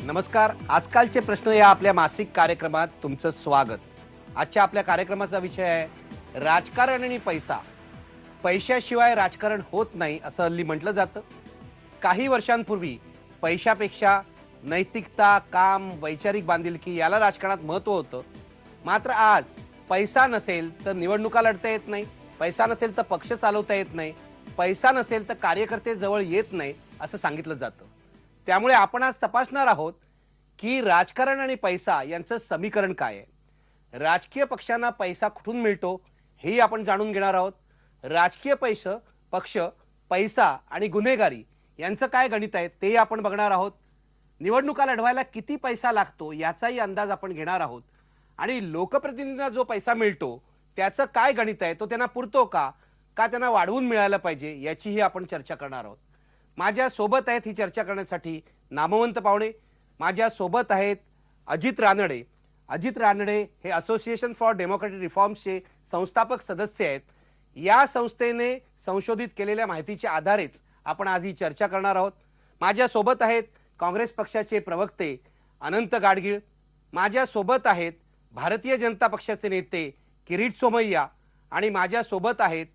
नमस्कार. आजकालचे प्रश्न या आपल्या मासिक कार्यक्रमात तुमचं स्वागत. आजच्या आपल्या कार्यक्रमाचा विषय आहे राजकारण आणि पैसा. पैशाशिवाय राजकारण होत नाही असं हल्ली म्हटलं जातं. काही वर्षांपूर्वी पैशापेक्षा नैतिकता, काम, वैचारिक बांधिलकी याला राजकारणात महत्त्व होतं. मात्र आज पैसा नसेल तर निवडणुका लढता येत नाही, पैसा नसेल तर पक्ष चालवता येत नाही, पैसा नसेल तर कार्यकर्ते जवळ येत नाही असं सांगितलं जातं. त्यामुळे आपण आज तपासणार आहोत की राजकारण आणि पैसा यांचं समीकरण काय आहे. राजकीय पक्षांना पैसा कुठून मिळतो हेही आपण जाणून घेणार आहोत. राजकीय पक्ष, पैसा आणि गुन्हेगारी यांचं काय गणित आहे तेही आपण बघणार आहोत. निवडणुका लढवायला किती पैसा लागतो याचाही अंदाज आपण घेणार आहोत. आणि लोकप्रतिनिधींना जो पैसा मिळतो त्याचं काय गणित आहे, तो त्यांना पुरतो का त्यांना वाढवून मिळायला पाहिजे याचीही आपण चर्चा करणार आहोत. माझ्या सोबत आहेत ही चर्चा करण्यासाठी नामवंत पाहुणे. माझ्या सोबत आहेत अजित रानडे. अजित रानडे हे असोसिएशन फॉर डेमोक्रेटिक रिफॉर्म्सचे संस्थापक सदस्य आहेत. या संस्थेने संशोधित केलेल्या माहितीच्या आधारेच आपण आज ही चर्चा करणार आहोत. माझ्या सोबत आहेत काँग्रेस पक्षाचे प्रवक्ते अनंत गाडगीळ. माझ्या सोबत आहेत भारतीय जनता पक्षाचे नेते किरीट सोमय्या आणि माझ्या सोबत आहेत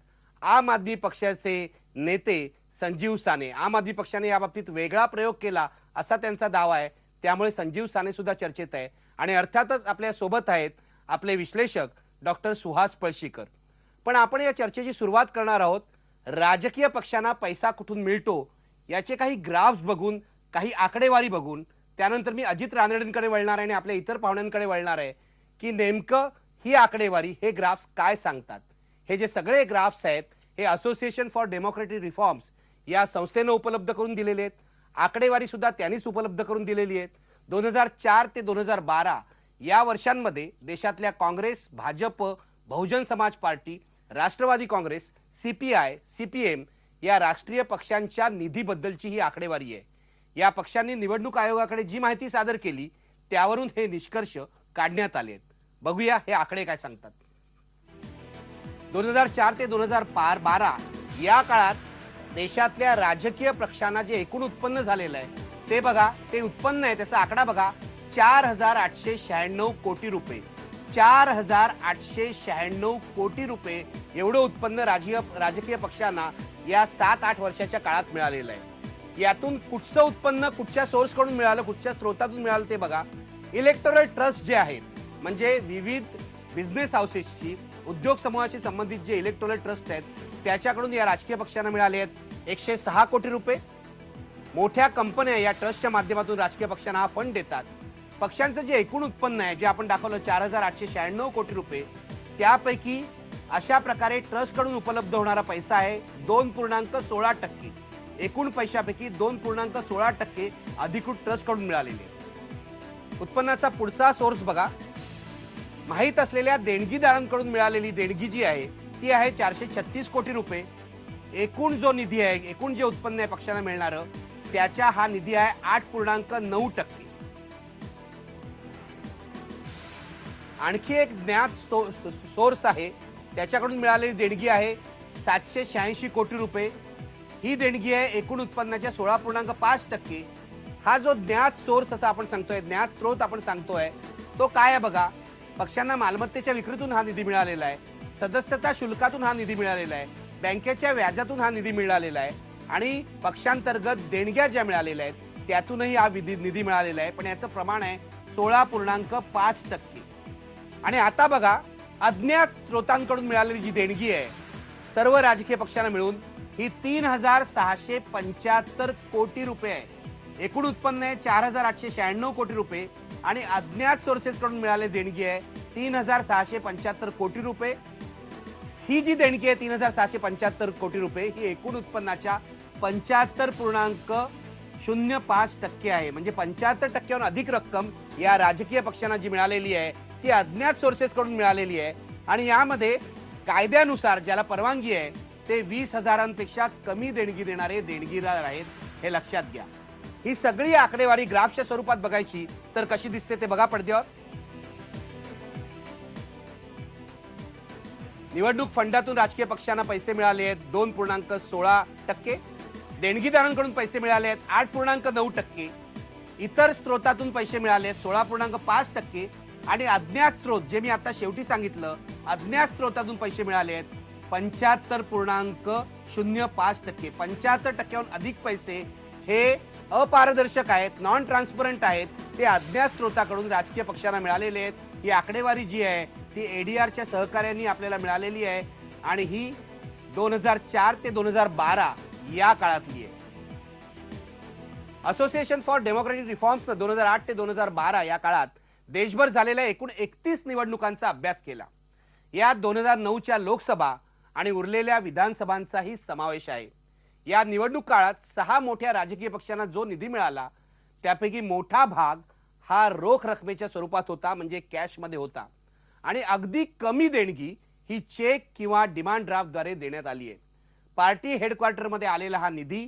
आम आदमी पक्षाचे नेते संजीव साने. आम आदमी पक्षाने याबाबतीत वेगळा प्रयोग केला असा त्यांचा दावा आहे, त्यामुळे संजीव साने सुद्धा चर्चेत आहे. आणि अर्थातच आपल्या सोबत आहेत आपले विश्लेषक डॉक्टर सुहास पळशीकर. पण आपण या चर्चेची सुरुवात करणार आहोत राजकीय पक्षांना पैसा कुठून मिळतो याचे काही ग्राफ्स बघून, काही आकडेवारी बघून. त्यानंतर मी अजित रानडेंकडे वळणार आहे आणि आपल्या इतर पाहुण्यांकडे वळणार आहे की नेमकं ही आकडेवारी, हे ग्राफ्स काय सांगतात. हे जे सगळे ग्राफ्स आहेत हे असोसिएशन फॉर डेमोक्रेटिक रिफॉर्म्स या संस्थेनं उपलब्ध करून दिलेले आहेत. आकडेवारी सुद्धा त्यांनीच उपलब्ध करून दिलेली आहेत. 2004 ते 2012 या वर्षांमध्ये देशातल्या Congress, Bhajap, Bahujan Samaj party, Rashtrawadi Congress, CPI, CPM या राष्ट्रीय पक्षांच्या निधीबद्दलची ही आकडेवारी आहे. या पक्षांनी निवडणूक आयोगाकडे जी माहिती सादर केली त्यावरून हे निष्कर्ष काढण्यात आले आहेत. बघूया हे आकडे काय सांगतात. 2004 ते 2012 या काळात देशातल्या राजकीय पक्षांना जे एकूण उत्पन्न झालेलं आहे ते बघा. ते उत्पन्न आहे त्याचा आकडा बघा, 4,896 कोटी रुपये. 4,896 कोटी रुपये एवढं उत्पन्न राजकीय पक्षांना या 7-8 वर्षाच्या काळात मिळालेलं आहे. यातून कुठचं उत्पन्न कुठच्या सोर्सकडून मिळालं, कुठच्या स्रोतातून मिळालं ते बघा. इलेक्टोरल ट्रस्ट जे आहेत, म्हणजे विविध बिझनेस हाऊसेसची, उद्योग समूहाशी संबंधित जे इलेक्टोरल ट्रस्ट आहेत त्याच्याकडून या राजकीय पक्षांना मिळाले आहेत 106 कोटी रुपये. मोठ्या कंपन्या या ट्रस्टच्या माध्यमातून राजकीय पक्षांना हा फंड देतात. पक्षांचं जे एकूण उत्पन्न आहे जे आपण दाखवलं 4,896 कोटी रुपये, त्यापैकी अशा प्रकारे ट्रस्टकडून उपलब्ध होणारा पैसा आहे 2.16%. एकूण पैशापैकी 2.16% अधिकृत ट्रस्टकडून मिळालेले. उत्पन्नाचा पुढचा सोर्स बघा, माहीत असलेल्या देणगीदारांकडून मिळालेली देणगी जी आहे ती आहे 436 कोटी रुपये. एकूण जो निधी आहे, एकूण जे उत्पन्न आहे पक्षाला मिळणारं, त्याचा हा निधी आहे 8.9%. आणखी एक ज्ञात सोर्स आहे, त्याच्याकडून मिळालेली देणगी आहे 786 कोटी रुपये. ही देणगी आहे एकूण उत्पन्नाच्या 16.5%. हा जो ज्ञात सोर्स असा आपण सांगतोय, ज्ञात स्रोत आपण सांगतोय, तो काय आहे बघा. पक्षांना मालमत्तेच्या विक्रीतून हा निधी मिळालेला आहे, सदस्यता शुल्कातून हा निधी मिळालेला आहे, बँकेच्या व्याजातून हा निधी मिळालेला आहे आणि पक्षांतर्गत देणग्या ज्या मिळालेल्या आहेत त्यातूनही हा निधी मिळालेला आहे. पण याचं प्रमाण आहे 16.5%. आणि आता बघा, अज्ञात स्रोतांकडून मिळालेली जी देणगी आहे सर्व राजकीय पक्षांना मिळून ही 3,675 कोटी रुपये आहे. एकूण उत्पन्न आहे 4,896 कोटी रुपये आणि अज्ञात सोर्सेसकडून मिळालेली देणगी आहे 3,675 कोटी रुपये. ही जी देणगी आहे 3,675 कोटी रुपये ही एकूण उत्पन्नाच्या 75.05% आहे. म्हणजे 75%हून अधिक रक्कम या राजकीय पक्षांना जी मिळालेली आहे ती अज्ञात सोर्सेसकडून मिळालेली आहे. आणि यामध्ये कायद्यानुसार ज्याला परवानगी आहे ते 20,000पेक्षा कमी देणगी देणारे देणगीदार आहेत, हे लक्षात घ्या. ही सगळी आकडेवारी ग्राफच्या स्वरूपात बघायची तर कशी दिसते ते बघा पडद्यावर. निवडणूक फंडातून राजकीय पक्षांना पैसे मिळाले आहेत 2.16%. देणगीदारांकडून पैसे मिळाले आहेत 8.9%. इतर स्त्रोतातून पैसे मिळाले 16.5% आणि अज्ञात स्त्रोत जे मी आता शेवटी सांगितलं अज्ञात स्त्रोतातून पैसे मिळाले आहेत 75.05%. 75%हून अधिक पैसे हे अपारदर्शक आहेत, नॉन ट्रान्सपरंट आहेत, ते अज्ञात स्त्रोताकडून राजकीय पक्षांना मिळालेले आहेत. ही आकडेवारी जी आहे ती एडीआरच्या सहकार्याने आपल्याला मिळालेली आहे आणि ही 2004 ते 2012 या काळातली आहे. असोसिएशन फॉर डेमोक्रेटिक रिफॉर्म्स 2008 ते 2012 या काळात देशभर झालेल्या एकूण 31 निवडणुकांचा अभ्यास केला. यात 2009च्या लोकसभा आणि उरलेल्या विधानसभांचाही समावेश आहे. या निवडणूक काळात 6 मोठ्या राजकीय पक्षांना जो निधी मिळाला त्यापैकी मोठा भाग हा रोख रकमेच्या स्वरूपात होता, म्हणजे कॅशमध्ये होता, आणि अगदी कमी देणगी ही चेक किंवा डिमांड ड्राफ्टद्वारे देण्यात आली आहे. पार्टी हेडक्वार्टरमध्ये आलेला हा निधी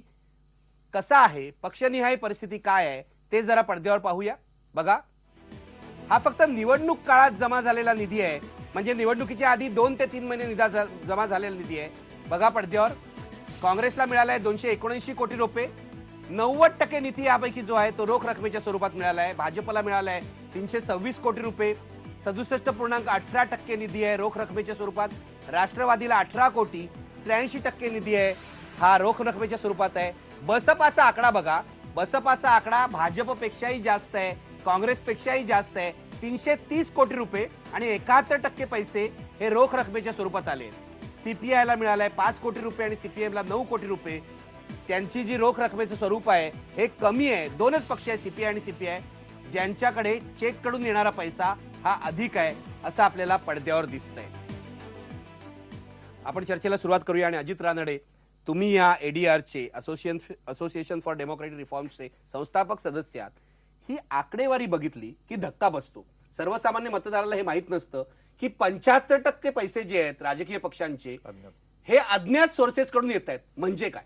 कसा आहे, पक्षनिहाय परिस्थिती काय आहे ते जरा पडद्यावर पाहूया. बघा, हा फक्त निवडणूक काळात जमा झालेला निधी आहे, म्हणजे निवडणुकीच्या आधी 2 ते 3 महिने जमा झालेला निधी आहे. बघा पडद्यावर, काँग्रेसला मिळाला आहे 279 कोटी रुपये. 90% निधी यापैकी जो आहे तो रोख रकमेच्या स्वरूपात मिळाला आहे. भाजपला मिळाला आहे 326 कोटी रुपये, 67.18% निधी आहे रोख रकमेच्या स्वरूपात. राष्ट्रवादीला 18 कोटी, 83% निधी आहे हा रोख रकमेच्या स्वरूपात आहे. बसपाचा आकडा बघा, बसपाचा आकडा भाजपपेक्षाही जास्त आहे, काँग्रेसपेक्षाही जास्त आहे. 330 कोटी रुपये आणि 71% पैसे हे रोख रकमेच्या स्वरूपात आले. सीपीआयला मिळालाय 5 कोटी रुपये आणि सीपीएमला 9 कोटी रुपये. त्यांची जी रोख रकमेचं स्वरूप आहे हे कमी आहे. दोनच पक्ष आहे, सीपीआय आणि सीपीआय, ज्यांच्याकडे चेक कडून येणारा पैसा हा अधिक आहे असं आपल्याला पडद्यावर दिसतंय. आपण चर्चेला सुरुवात करूया आणि अजित रानडे, तुम्ही या एडीआरचे असोसिएशन फॉर डेमोक्रेटिक रिफॉर्म्सचे संस्थापक सदस्य आहात. ही आकडेवारी बघितली की धक्का बसतो. सर्वसामान्य मतदाराला हे माहित नसतं की 75% पैसे जे आहेत राजकीय पक्षांचे हे अज्ञात सोर्सेस कडून येत आहेत. म्हणजे काय?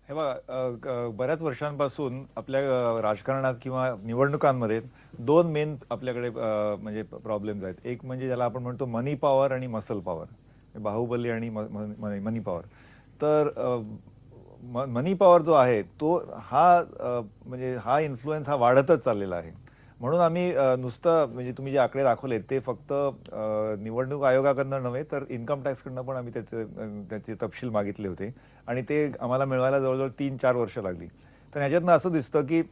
हे बघा, बऱ्याच वर्षांपासून आपल्या राजकारणात किंवा निवडणुकांमध्ये 2 मेन आपल्याकडे म्हणजे प्रॉब्लेम्स आहेत. एक म्हणजे ज्याला आपण म्हणतो मनी पॉवर आणि मसल पॉवर, बाहुबली आणि मनी पॉवर. तर मनी पॉवर जो आहे तो म्हणजे हा इन्फ्लुएन्स हा वाढतच चाललेला आहे. म्हणून आम्ही नुसतं म्हणजे तुम्ही जे आकडे दाखवले ते फक्त निवडणूक आयोगाकडनं नव्हे तर इन्कम टॅक्सकडनं पण आम्ही त्याचे तपशील मागितले होते आणि ते आम्हाला मिळवायला जवळजवळ 3-4 वर्ष लागली. तर ह्याच्यातनं असं दिसतं की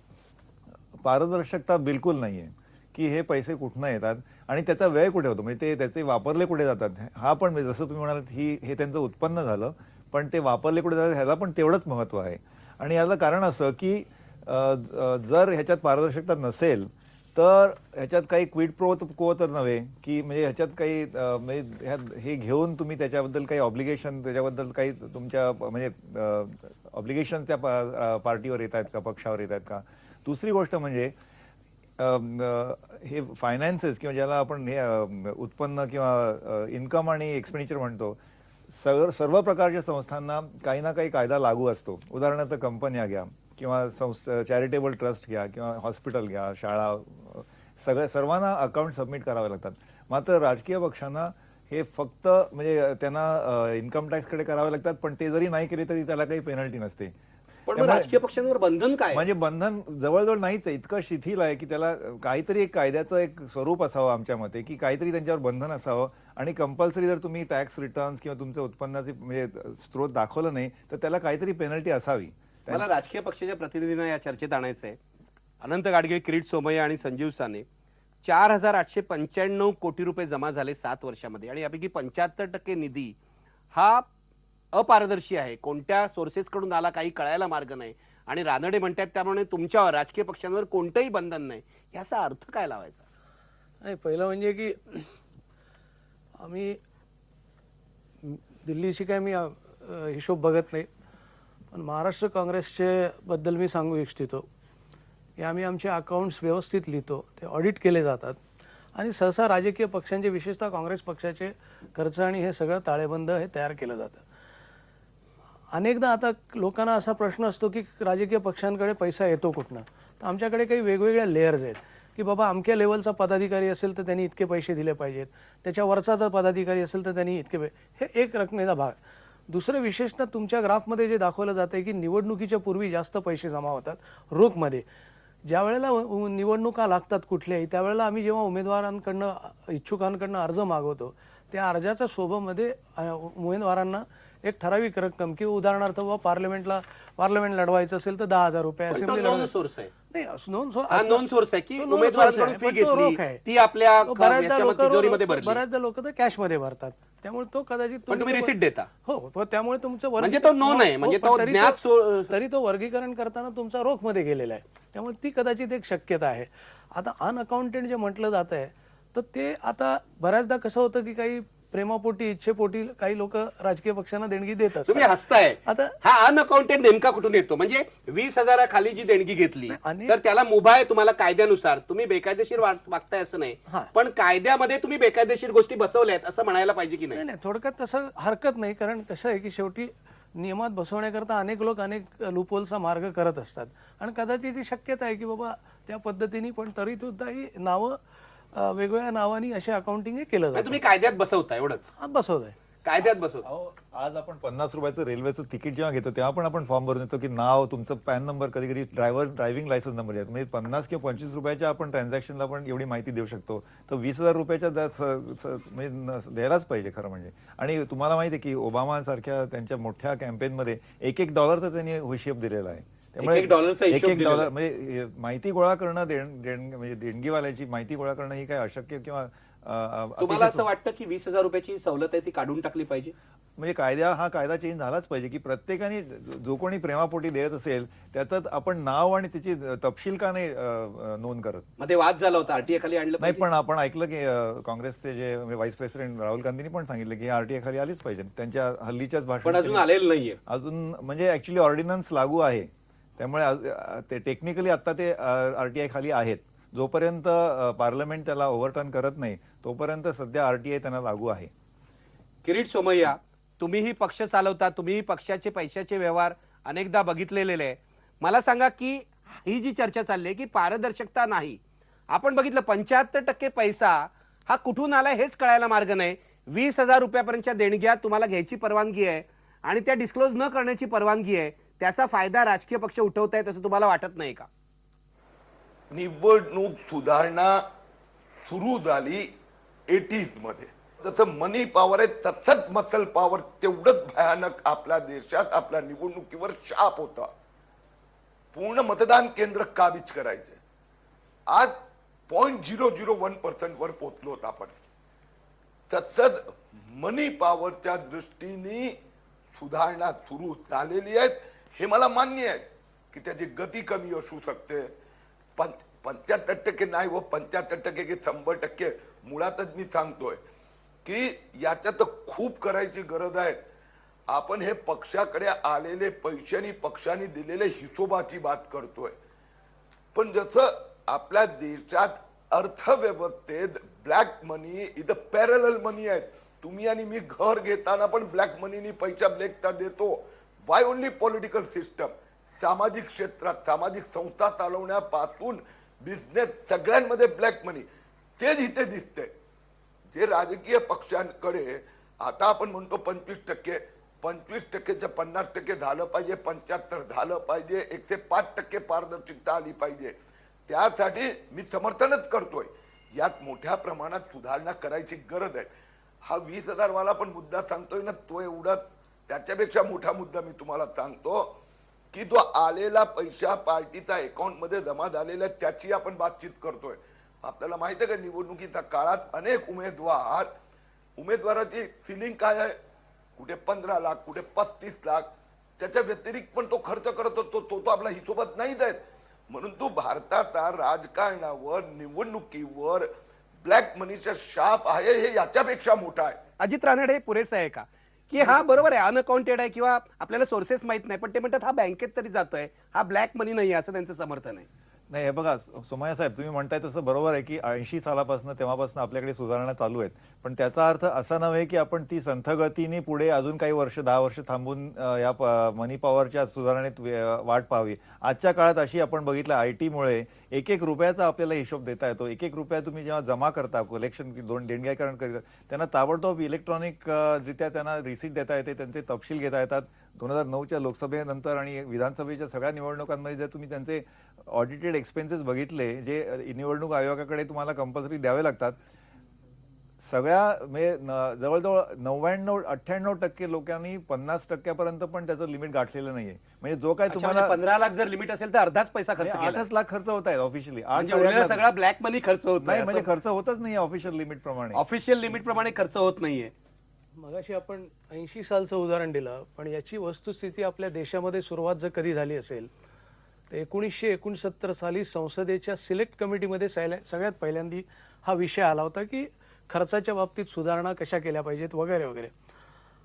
पारदर्शकता बिलकुल नाही आहे की हे पैसे कुठनं येतात आणि त्याचा व्यय कुठे होतो, म्हणजे त्याचे वापरले कुठे जातात. हा पण जसं तुम्ही म्हणालात हे त्यांचं उत्पन्न झालं, पण ते वापरले कुठे जातात ह्याला पण तेवढंच महत्त्व आहे. आणि याचं कारण असं की जर ह्याच्यात पारदर्शकता नसेल तर ह्याच्यात काही क्विड प्रो को तर नव्हे की म्हणजे ह्याच्यात काही म्हणजे हे घेऊन तुम्ही त्याच्याबद्दल काही ऑब्लिगेशन, त्याच्याबद्दल काही तुमच्या म्हणजे ऑब्लिगेशन त्या पार्टीवर येत आहेत का, पक्षावर येत आहेत का. दुसरी गोष्ट म्हणजे हे फायनान्सेस किंवा ज्याला आपण हे उत्पन्न किंवा इन्कम आणि एक्सपेंडिचर म्हणतो, सर्व प्रकारच्या संस्थांना काही ना काही कायदा लागू असतो. उदाहरणार्थ कंपन्या घ्या किंवा चॅरिटेबल ट्रस्ट घ्या किंवा हॉस्पिटल घ्या, शाळा, सर्वांना अकाउंट सबमिट करावे लागतात. मात्र राजकीय पक्षांना हे फक्त म्हणजे त्यांना इन्कम टॅक्सकडे करावे लागतात, पण ते जरी नाही केले तरी त्याला काही पेनल्टी नसते. पण राजकीय पक्षांवर बंधन काय? म्हणजे बंधन जवळजवळ नाहीच आहे, इतकं शिथिल आहे की त्याला काहीतरी एक कायद्याचं एक स्वरूप असावं आमच्या मते, की काहीतरी त्यांच्यावर बंधन असावं आणि कंपल्सरी जर तुम्ही टॅक्स रिटर्न्स किंवा तुमच्या उत्पन्नाचे म्हणजे स्त्रोत दाखवलं नाही तर त्याला काहीतरी पेनल्टी असावी. मला राजकीय पक्षाच्या प्रतिनिधींना या चर्चेत आणायचं आहे. अनंत गाडगीळ, किरीट सोमय्या आणि संजीव साने, 4,895 कोटी रुपये जमा झाले 7 वर्षामध्ये आणि यापैकी 75% निधी हा अपारदर्शी आहे. कोणत्या सोर्सेस कडून आला काही कळायला मार्ग नाही. आणि रानडे म्हणतात त्यामुळे तुमच्यावर राजकीय पक्षांवर कोणतंही बंधन नाही. याचा अर्थ काय लावायचा? नाही, पहिलं म्हणजे की आम्ही दिल्लीशी काय मी हिशोब बघत नाही, पण महाराष्ट्र काँग्रेसचे बद्दल मी सांगू इच्छितो की आम्ही आमचे अकाउंट्स व्यवस्थित लिहितो, ते ऑडिट केले जातात आणि सहसा राजकीय पक्षांचे, विशेषतः काँग्रेस पक्षाचे खर्च आणि हे सगळं ताळेबंद हे तयार केलं जातं. अनेकदा आता लोकांना असा प्रश्न असतो की राजकीय पक्षांकडे पैसा येतो कुठनं, तर आमच्याकडे काही वेगवेगळ्या लेयर्स आहेत की बाबा अमक्या लेवलचा पदाधिकारी असेल तर त्यांनी इतके पैसे दिले पाहिजेत, त्याच्यावरचा जर पदाधिकारी असेल तर त्यांनी इतके हे एक रकमेचा भाग. दुसरं विशेषतः तुमच्या ग्राफमध्ये जे दाखवलं जातं आहे की निवडणुकीच्या पूर्वी जास्त पैसे जमा होतात रोखमध्ये, ज्या वेळेला निवडणुका लागतात कुठल्याही त्यावेळेला आम्ही जेव्हा उमेदवारांकडनं इच्छुकांकडनं अर्ज मागवतो त्या अर्जाच्या सोबतमध्ये उमेदवारांना एक ठराविक रक्कम की उदाहरणार्थ पार्लमेंट लढवायचं असेल तर 10,000 रुपये पण तो असेंब्ली नॉन लढवायचं सोर्स आहे. नाही नोंद हा नॉन सोर्स आहे की तो नॉन उमेदवारांकडून सोर्स फी आहे, पण तो रोख घेतली आहे. ती आपल्या तो बऱ्याचदा तिजोरीमध्ये भरली. बऱ्याचदा लोक तर कॅशमध्ये भरतात त्यामुळे तो कदाचित पण तुम्ही रिसिट देता. हो पण त्यामुळे तुमचं म्हणजे तो नॉन आहे, म्हणजे तो ज्ञात तरी तो वर्गीकरण करताना तुमचा रोख मध्ये गेलेला आहे त्यामुळे ती कदाचित एक शक्यता आहे. आता अनअकाउंटेड जे म्हटलं जात आहे तर ते आता बऱ्याचदा कसं होतं की काही प्रेमापोटी इच्छेपोटी काही लोक राजकीय पक्षांना देणगी देत तुम्ही असतात. हसताय. आता हा अनअकाउंटेड नेमका कुठून येतो? म्हणजे 20,000 खाली जी देणगी घेतली अनेक- तर त्याला मुभा आहे तुम्हाला कायद्यानुसार, तुम्ही बेकायदेशीर वागताय असं नाही, हा. पण कायद्यामध्ये तुम्ही बेकायदेशीर गोष्टी बसवल्यात असं म्हणायला पाहिजे की नाही? नाही नाही थोडक्यात तसं हरकत नाही कारण कसं आहे की शेवटी नियमात बसवण्याकरता अनेक लोक अनेक लूपहोलचा मार्ग करत असतात आणि कदाचित ही शक्यता आहे की बाबा त्या पद्धतीने पण तरी सुद्धा ही नावं वेगवेगळ्या नावानी असे अकाउंटिंग हे केलं म्हणजे जातं. तुम्ही कायद्यात बसवताय एवढंच, बसवत आहे. कायद्यात बसवता. अहो, आज आपण 50 रुपयाचं रेल्वेचं तिकीट जेव्हा घेतो तेव्हा पण आपण फॉर्म भरून येतो की नाव, तुमचं पॅन नंबर, कधी कधी ड्रायव्हिंग लायसन्स नंबर येतो. म्हणजे 50 किंवा 25 रुपयाच्या आपण ट्रान्झॅक्शनला पण एवढी माहिती देऊ शकतो. तर 20,000 रुपयाच्या म्हणजे द्यायलाच पाहिजे खरं म्हणजे. आणि तुम्हाला माहिती आहे की ओबामासारख्या त्यांच्या मोठ्या कॅम्पेनमध्ये एक डॉलरचा त्यांनी हिशेब दिलेला आहे. एक डॉलरचा हिशोब एक दिलेला डॉलर म्हणजे माहिती गोळा करणं, म्हणजे देणगीवाल्याची माहिती गोळा करणं ही काय अशक्य किंवा तुम्हाला असं वाटतं की 20,000 रुपयाची सवलत आहे ती काढून टाकली पाहिजे? म्हणजे कायदा चेंज झालाच पाहिजे की प्रत्येकाने जो कोणी प्रेमापोटी देत असेल त्याच्यात आपण नाव आणि त्याची तपशील का नाही नोंद करत. मध्ये वाद झाला होता, आरटीए खाली आणलं नाही पाहिजे? पण आपण ऐकलं की काँग्रेसचे जे व्हाईस प्रेसिडेंट राहुल गांधींनी पण सांगितलं की आरटीए खाली आलीच पाहिजे. त्यांच्या हल्लीच्याच पण भाषण अजून आलेलं नाहीये. अजून म्हणजे ऍक्च्युली ऑर्डिनन्स लागू आहे त्यामुळे ते टेक्निकली आता ते आरटीआय खाली आहेत. जोपर्यंत पार्लमेंट त्याला ओव्हरटर्न करत नाही तोपर्यंत सध्या आरटीआय त्यांना लागू आहे. किरीट सोमय्या, तुम्हीही पक्ष चालवता, तुम्हीही पक्षाचे पैशाचे व्यवहार अनेकदा बघितलेले आहे. मला सांगा की ही जी चर्चा चालली आहे की पारदर्शकता नाही, आपण बघितलं 75% पैसा हा कुठून आलाय हेच कळायला मार्ग नाही. 20,000 रुपयापर्यंतच्या देणग्या तुम्हाला घ्यायची परवानगी आहे आणि त्या डिस्क्लोज न करण्याची परवानगी आहे. त्याचा फायदा राजकीय पक्ष उठवतायत असं तुम्हाला वाटत नाही का? निवडणूक सुधारणा सुरू झाली 80s मध्ये. जसं मनी पॉवर आहे तसंच मसल पॉवर तेवढंच भयानक आपल्या देशात आपल्या निवडणुकीवर शाप होता. पूर्ण मतदान केंद्र काबीज करायचे. आज 0.001% वर पोहोचलोत आपण. तसंच मनी पॉवरच्या दृष्टीने सुधारणा सुरू झालेली आहे. हे मला मान्य आहे की त्याची गती कमी असू शकते. 75% नाही व 75% की 100%. मुळातच मी सांगतोय की याच्यात खूप करायची गरज आहे. आपण हे पक्षाकडे आलेले पैसे आणि पक्षाने दिलेले हिशोबाची बात करतोय. पण जसं आपल्या देशात अर्थव्यवस्थेत ब्लॅक मनी इथं पॅरलल मनी आहे. तुम्ही आणि मी घर घेताना पण ब्लॅक मनीनी पैसा ब्लॅकचा देतो. Y only political system? सामाजिक क्षेत्रात सामाजिक संस्था चालवण्यापासून बिझनेस सगळ्यांमध्ये ब्लॅक मनी तेच इथे दिसतंय. जे राजकीय पक्षांकडे आता आपण म्हणतो 25%, 25%च्या 50% झालं पाहिजे, 75% झालं पाहिजे, 105% पारदर्शकता आली पाहिजे. त्यासाठी मी समर्थनच करतोय. यात मोठ्या प्रमाणात सुधारणा करायची गरज आहे. हा 20,000 वाला पण मुद्दा सांगतोय ना, तो एवढा त्याच्यापेक्षा मोठा मुद्दा मी तुम्हाला सांगतो की तो आलेला पैसा पार्टीचा अकाउंट मध्ये जमा झालेला त्याची आपण बातचीत करतोय. आपल्याला माहिती आहे का निवडणुकीच्या काळात अनेक उमेदवाराची सिलिंग काय आहे? कुठे 15 लाख, कुठे 35 लाख. त्याच्या व्यतिरिक्त पण तो खर्च करत होतो. तो आपला हिशोबात नाही देत. म्हणून तो भारताचा राजकारणावर निवडणुकीवर ब्लॅक मनीचा शाप आहे हे याच्यापेक्षा मोठा आहे. अजित रानडे, हे पुरेसं आहे का की हा बरोबर आहे अनअकाउंटेड आहे किंवा आपल्याला सोर्सेस माहित नाही, पण ते म्हणतात हा बँकेत तरी जातोय, हा ब्लॅक मनी नाही असं त्यांचं समर्थन आहे? नाही हे बघा सोमय्या साहेब, तुम्ही म्हणताय तसं बरोबर आहे की 80 सालापासून तेव्हापासून आपल्याकडे सुधारणा चालू आहेत. पण त्याचा अर्थ असा नव्हे की आपण ती संथगतीने पुढे अजून काही वर्ष 10 वर्ष थांबून या मनी पॉवरच्या सुधारणेत वाट पाहावी. आजच्या काळात अशी आपण बघितलं IT-मुळे एक रुपयाचा आपल्याला हिशोब देता येतो. एक रुपया तुम्ही जेव्हा जमा करता, कलेक्शन देणगीकरण करता, त्यांना ताबडतोब इलेक्ट्रॉनिक रित्या त्यांना रिसीट देता येते, त्यांचे तपशील घेता येतात. 2009च्या लोकसभेनंतर आणि विधानसभेच्या सगळ्या निवडणुकांमध्ये जर तुम्ही त्यांचे ऑडिटेड एक्सपेन्सेस बघितले, जे निवडणूक आयोगाकडे तुम्हाला कंपल्सरी द्यावे लागतात, सगळ्या म्हणजे जवळजवळ 98% लोकांनी 50% पण त्याचं लिमिट गाठलेलं नाहीये. म्हणजे जो काय तुम्हाला 15 लाख जर लिमिट असेल तर अर्धाच पैसा खर्च केला 8 लाख खर्च होत आहे ऑफिशियली. म्हणजे उरलेला सगळा ब्लॅक मनी खर्च होत नाही, म्हणजे खर्च होतच नाही ऑफिशियल लिमिट प्रमाणे. ऑफिशियल लिमिट प्रमाणे खर्च होत नाहीये. मगाशी आपण 80 सालचं उदाहरण दिलं, पण याची वस्तुस्थिती आपल्या देशामध्ये सुरुवात जर कधी झाली असेल तर 1969 साली संसदेच्या सिलेक्ट कमिटीमध्ये सगळ्यात पहिल्यांदा हा विषय आला होता की खर्चाच्या बाबतीत सुधारणा कशा केल्या पाहिजेत वगैरे वगैरे.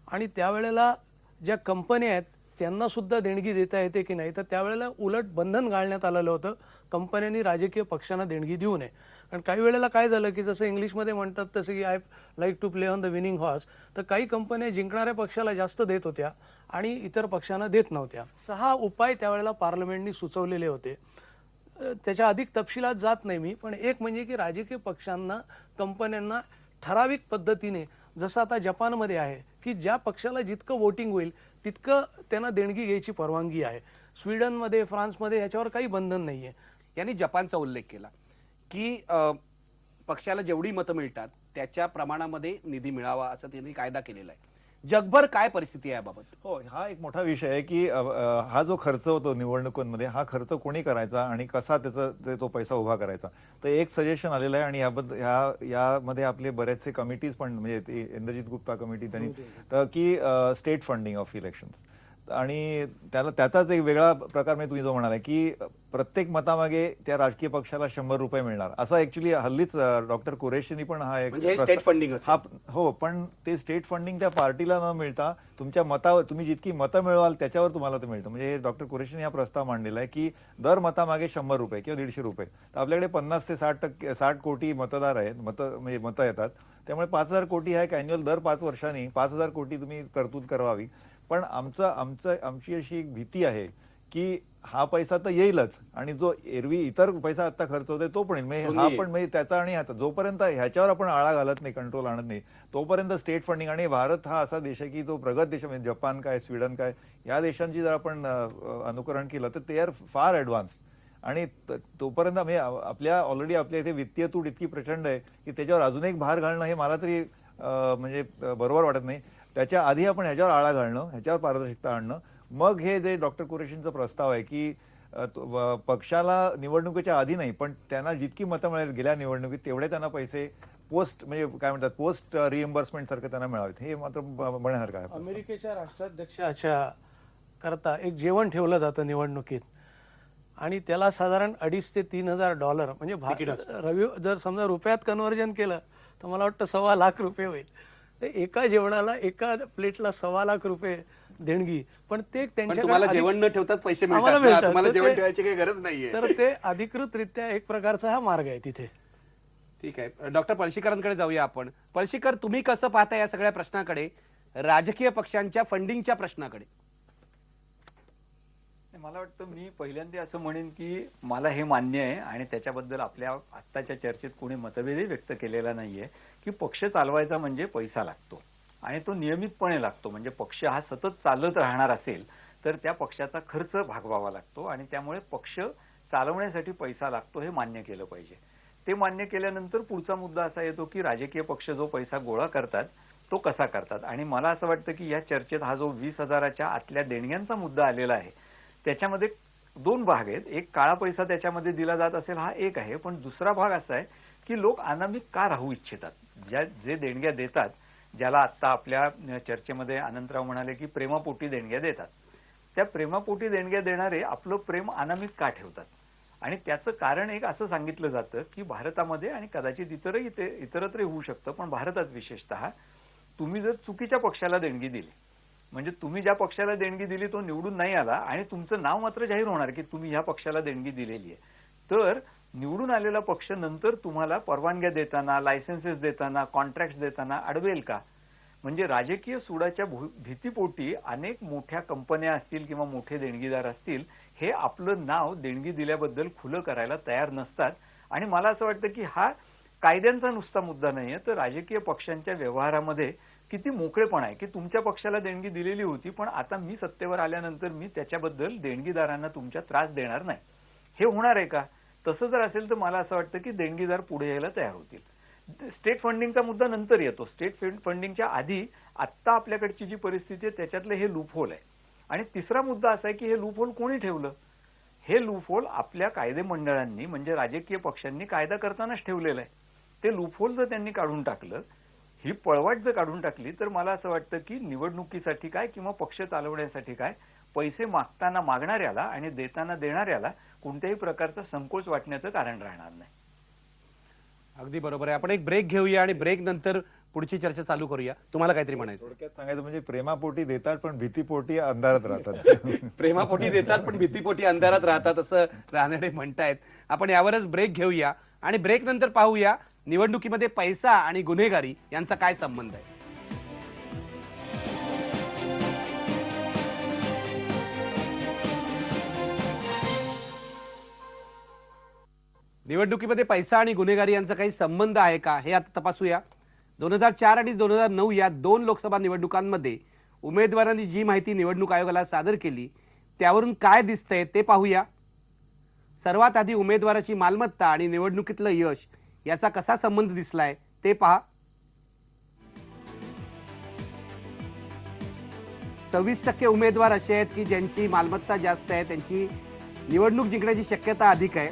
आणि त्यावेळेला ज्या कंपन्या आहेत त्यांना सुद्धा देणगी देता येते की नाही, तर त्यावेळेला उलट बंधन घालण्यात आलेलं होतं कंपन्यांनी राजकीय पक्षांना देणगी देऊ नये. कारण काही वेळेला काय झालं की जसं इंग्लिशमध्ये म्हणतात तसं की I like to play on the winning horse, तर काही कंपन्या जिंकणाऱ्या पक्षाला जास्त देत होत्या आणि इतर पक्षांना देत नव्हत्या. 6 उपाय त्यावेळेला पार्लमेंटनी सुचवलेले होते. त्याच्या अधिक तपशिलात जात नाही मी, पण एक म्हणजे की राजकीय पक्षांना कंपन्यांना ठराविक पद्धतीने, जसं आता जपानमध्ये आहे की ज्या पक्षाला जितकं वोटिंग होईल तितकं त्यांना देणगी घ्यायची परवानगी आहे. स्वीडनमध्ये, फ्रान्समध्ये ह्याच्यावर काही बंधन नाही आहे. यांनी जपानचा उल्लेख केला की पक्षाला जेवढी मतं मिळतात त्याच्या प्रमाणामध्ये निधी मिळावा असं त्यांनी कायदा केलेला आहे. जगभर काय परिस्थिती आहे याबाबत? हो, हा एक मोठा विषय आहे की हा जो खर्च होतो निवडणुकांमध्ये, हा खर्च कोणी करायचा आणि कसा तो पैसा उभा करायचा. तर एक सजेशन आलेलं आहे आणि यामध्ये आपले बरेचसे कमिटीज पण, म्हणजे ते इंद्रजित गुप्ता कमिटी त्यांनी तर की स्टेट फंडिंग ऑफ इलेक्शन्स, आणि त्याचाच एक वेगळा प्रकार म्हणजे तुम्ही जो म्हणाला की प्रत्येक मतामागे त्या राजकीय पक्षाला 100 रुपये मिळणार, असा ऍक्च्युली हल्लीच डॉक्टर कुरेशींनी पण हा एक स्टेट फंडिंग हो, पण ते स्टेट फंडिंग त्या पार्टीला न मिळता तुमच्या मतावर, तुम्ही जितकी मतं मिळवाल त्याच्यावर तुम्हाला ते मिळतं. म्हणजे डॉक्टर कुरेशींनी हा प्रस्ताव मांडलेला आहे की दर मतामागे 100 रुपये किंवा 150 रुपये. तर आपल्याकडे 50 ते 60 कोटी मतदार आहेत, म्हणजे मतं येतात. त्यामुळे 5000 कोटी हा एक अॅन्युअल दर 5 वर्षांनी 5000 कोटी तुम्ही तरतूद करावी. पण आमची अशी एक भीती आहे की हा पैसा तर येईलच आणि जो एरवी इतर पैसा आता खर्च होतोय तो पण येईल. हा पण म्हणजे त्याचा आणि ह्याचा जोपर्यंत ह्याच्यावर आपण आळा घालत नाही, कंट्रोल आणत नाही, तोपर्यंत स्टेट फंडिंग. आणि भारत हा असा देश आहे की तो प्रगत देश, म्हणजे जपान काय, स्वीडन काय, या देशांची जर आपण अनुकरण केलं तर ते आर फार ॲडव्हान्स्ड. आणि तोपर्यंत म्हणजे ऑलरेडी आपल्या इथे वित्तीय तूट इतकी प्रचंड आहे की त्याच्यावर अजून एक भार घालणं हे मला तरी म्हणजे बरोबर वाटत नाही. त्याच्या आधी आपण ह्याच्यावर आळा घालणं, ह्याच्यावर पारदर्शकता आणणं, मग हे जे डॉक्टर कुरेशींचा प्रस्ताव आहे की पक्षाला निवडणुकीच्या आधी नाही पण त्यांना जितकी मतं मिळाली गेल्या निवडणुकीत तेवढे त्यांना पैसे पोस्ट, म्हणजे काय म्हणतात, पोस्ट रिएम्बर्समेंट सारखं त्यांना मिळावेत, हे मात्र बघण्यासारखं आहे. अमेरिकेच्या राष्ट्राध्यक्षाच्या करता एक जेवण ठेवलं जातं निवडणुकीत आणि त्याला साधारण $2,500 ते $3,000, म्हणजे जर समजा रुपयात कन्व्हर्जन केलं तर मला वाटतं ₹1,25,000 होईल. तर एका जेवणाला, एका प्लेटला ₹1,25,000 देणगी. पण ते तुम्हाला जेवण न ठेवताच पैसे आम्हाला मिळतात, मिळतात. तुम्हाला तर जेवण ते- ठेवायची काही गरज नाहीये. तर ते अधिकृतरित्या एक प्रकारचा हा मार्ग आहे तिथे. ठीक आहे, डॉक्टर पळशीकरांकडे जाऊया आपण. पळशीकर, तुम्ही कसं पाहता या सगळ्या प्रश्नाकडे, राजकीय पक्षांच्या फंडिंगच्या प्रश्नाकडे? मला वाटतं मी पहिल्यांदा असं म्हणेन की मला हे मान्य आहे आणि त्याच्याबद्दल आपल्या आत्ताच्या चर्चेत कोणी मतभेदही व्यक्त केलेला नाहीये की पक्ष चालवायचा म्हणजे पैसा लागतो आणि तो नियमितपणे लागतो. म्हणजे पक्ष हा सतत चालत राहणार असेल तर त्या पक्षाचा खर्च भागवावा लागतो आणि त्यामुळे पक्ष चालवण्यासाठी पैसा लागतो, हे मान्य केलं पाहिजे. ते मान्य केल्यानंतर पुढचा मुद्दा असा येतो की राजकीय पक्ष जो पैसा गोळा करतात तो कसा करतात. आणि मला असं वाटतं की या चर्चेत हा जो 20,000च्या आतल्या देणग्यांचा मुद्दा आलेला आहे त्याच्यामध्ये 2 भाग आहेत. एक, काळा पैसा त्याच्यामध्ये दिला जात असेल, हा एक आहे. पण दुसरा भाग असा आहे की लोक अनामिक का राहू इच्छितात. जे देणग्या देतात, ज्याला आत्ता आपल्या चर्चेमध्ये अनंतराव म्हणाले की प्रेमापोटी देणग्या देतात, त्या प्रेमापोटी देणग्या देणारे आपलं प्रेम अनामिक का ठेवतात. आणि त्याचं कारण एक असं सांगितलं जातं की भारतामध्ये आणि कदाचित इतरत्रही होऊ शकतं, पण भारतात विशेषतः तुम्ही जर चुकीच्या पक्षाला देणगी दिली, म्हणजे तुम्ही ज्या पक्षाला देणगी दिली तो निवडून नाही आला आणि तुमचं नाव मात्र जाहीर होणार की तुम्ही ह्या पक्षाला देणगी दिलेली आहे, तर निवडून आलेला पक्ष नंतर तुम्हाला परवानग्या देताना, लायसन्सेस देताना, कॉन्ट्रॅक्ट देताना अडवेल का. म्हणजे राजकीय सुडाच्या भीतीपोटी अनेक मोठ्या कंपन्या असतील किंवा मोठे देणगीदार असतील, हे आपलं नाव देणगी दिल्याबद्दल खुलं करायला तयार नसतात. आणि मला असं वाटतं की हा कायद्यांचा नुसता मुद्दा नाहीये, तर राजकीय पक्षांच्या व्यवहारामध्ये किती मोकळेपणा आहे की तुमच्या पक्षाला देणगी दिलेली होती, पण आता मी सत्तेवर आल्यानंतर मी त्याच्याबद्दल देणगीदारांना तुमच्या त्रास देणार नाही. हे होणार आहे का? तसं जर असेल तर मला असं वाटतं की देणगीदार पुढे यायला तयार होतील. स्टेट फंडिंगचा मुद्दा नंतर येतो. स्टेट फंडिंगच्या आधी आत्ता आपल्याकडची जी परिस्थिती आहे त्याच्यातलं हे लूपहोल आहे. आणि तिसरा मुद्दा असा आहे की हे लूपहोल कोणी ठेवलं? हे लूपहोल आपल्या कायदे मंडळांनी म्हणजे राजकीय पक्षांनी कायदा करतानाच ठेवलेलं आहे. ते लूपहोल जर त्यांनी काढून टाकलं, ही पळवाट जर काढून टाकली, तर मला असं वाटतं की निवडणुकीसाठी काय किंवा पक्ष चालवण्यासाठी काय पैसे मागताना मागणाऱ्याला आणि देताना देणाऱ्याला कोणत्याही प्रकारचा संकोच वाटण्याचं कारण राहणार नाही. अगदी बरोबर आहे. आपण एक ब्रेक घेऊया आणि ब्रेक नंतर पुढची चर्चा चालू करूया. तुम्हाला काहीतरी म्हणायचं? थोडक्यात सांगायचं म्हणजे प्रेमापोटी देतात पण भीतीपोटी अंधारात राहतात. प्रेमापोटी देतात पण भीतीपोटी अंधारात राहतात असं रानडे म्हणतायत. आपण यावरच ब्रेक घेऊया आणि ब्रेक नंतर पाहूया निवडणुकीमध्ये पैसा आणि गुन्हेगारी यांचा काय संबंध आहे. निवडणुकीमध्ये पैसा आणि गुन्हेगारी यांचा काही संबंध आहे का हे आता तपासूया. 2004 आणि 2009 या 2 लोकसभा निवडणुकांमध्ये उमेदवारांनी जी माहिती निवडणूक आयोगाला सादर केली त्यावरून काय दिसतंय ते पाहूया. सर्वात आधी उमेदवाराची मालमत्ता आणि निवडणुकीतलं यश याचा कसा संबंध दिसलाय ते पहा. 26% उमेदवार असे आहेत की ज्यांची मालमत्ता जास्त आहे, त्यांची निवडणूक जिंकण्याची शक्यता अधिक आहे.